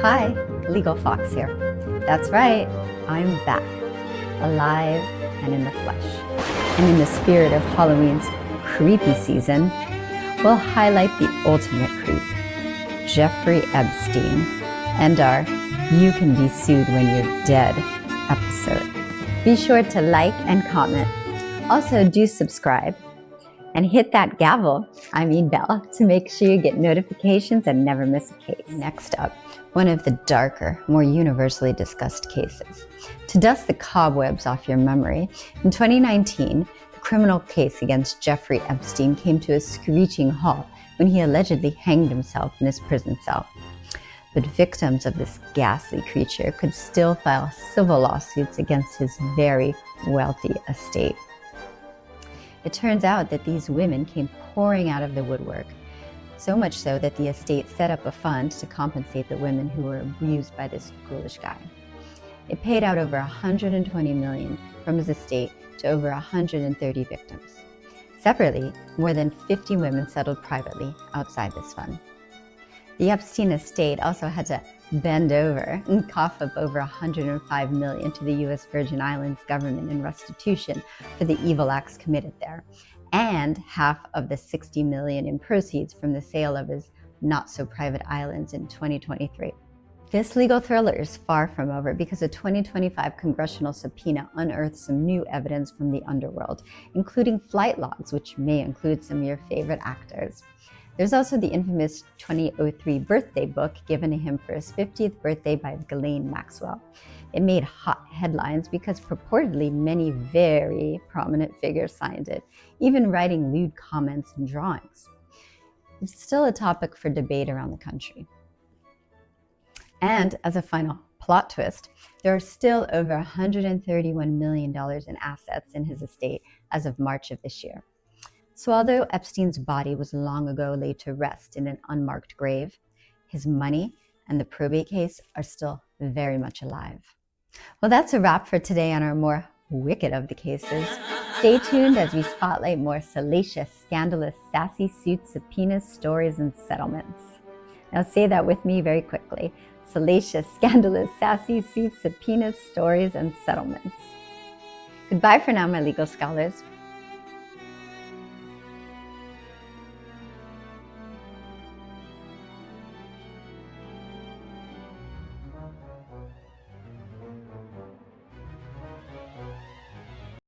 Hi, Legal Fox here. That's right, I'm back, alive and in the flesh. And in the spirit of Halloween's creepy season, we'll highlight the ultimate creep, Jeffrey Epstein, and our You Can Be Sued When You're Dead episode. Be sure to like and comment. Also, do subscribe and hit that bell, to make sure you get notifications and never miss a case. Next up, one of the darker, more universally discussed cases. To dust the cobwebs off your memory, in 2019, the criminal case against Jeffrey Epstein came to a screeching halt when he allegedly hanged himself in his prison cell. But victims of this ghastly creature could still file civil lawsuits against his very wealthy estate. It turns out that these women came pouring out of the woodwork, so much so that the estate set up a fund to compensate the women who were abused by this ghoulish guy. It paid out over $120 million from his estate to over 130 victims. Separately, more than 50 women settled privately outside this fund. The Epstein estate also had to bend over and cough up over $105 million to the U.S. Virgin Islands government in restitution for the evil acts committed there, and half of the $60 million in proceeds from the sale of his not-so-private islands in 2023. This legal thriller is far from over because a 2025 Congressional subpoena unearthed some new evidence from the underworld, including flight logs, which may include some of your favorite actors. There's also the infamous 2003 birthday book given to him for his 50th birthday by Ghislaine Maxwell. It made hot headlines because purportedly many very prominent figures signed it, even writing lewd comments and drawings. It's still a topic for debate around the country. And as a final plot twist, there are still over $131 million in assets in his estate as of March of this year. So although Epstein's body was long ago laid to rest in an unmarked grave, his money and the probate case are still very much alive. Well, that's a wrap for today on our more wicked of the cases. Stay tuned as we spotlight more salacious, scandalous, sassy suits, subpoenas, stories, and settlements. Now say that with me very quickly. Salacious, scandalous, sassy suits, subpoenas, stories, and settlements. Goodbye for now, my legal scholars.